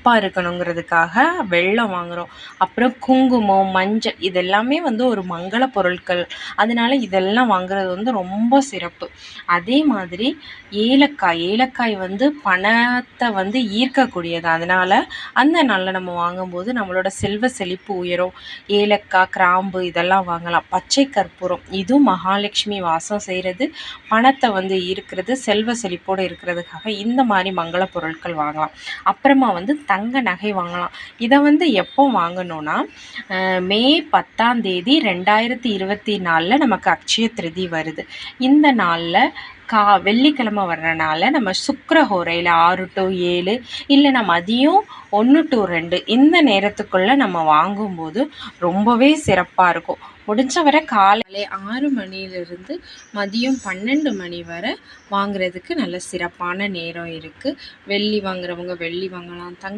சிறப்பாக இருக்கணுங்கிறதுக்காக வெல்லம் வாங்குகிறோம். அப்புறம் குங்குமம், மஞ்சள் இதெல்லாமே வந்து ஒரு மங்கள பொருட்கள். அதனால இதெல்லாம் வாங்குறது வந்து ரொம்ப சிறப்பு. அதே மாதிரி ஏலக்காய் வந்து பணத்தை வந்து ஈர்க்கக்கூடியது. அதனால் அந்த நாளில் நம்ம வாங்கும்போது நம்மளோட செல்வ செழிப்பு உயரும். ஏலக்காய், கிராம்பு இதெல்லாம் வாங்கலாம். பச்சை கற்பூரம் இதுவும் மகாலட்சுமி வாசம் செய்கிறது, பணத்தை வந்து ஈர்க்கிறது, செல்வ செழிப்போடு இருக்கிறதுக்காக இந்த மாதிரி மங்கள பொருட்கள் வாங்கலாம். அப்புறமா வந்து தங்க நகை வாங்கலாம். இதை வந்து எப்போ வாங்கணும்னா மே 10ஆம் தேதி 2024 நமக்கு அக்ஷய திருதி வருது. இந்த நாளில் வெள்ளிக்கிழமை வர்றனால நம்ம சுக்கிரஹோரையில் 6 to 7 இல்லைனா மதியம் 1 to 2 இந்த நேரத்துக்குள்ளே நம்ம வாங்கும்போது ரொம்பவே சிறப்பாக இருக்கும். முடிஞ்ச வரை காலை 6 மணியிலிருந்து மதியம் 12 மணி வரை வாங்குறதுக்கு நல்ல சிறப்பான நேரம் இருக்குது. வெள்ளி வாங்குறவங்க வெள்ளி வாங்கலாம், தங்கம்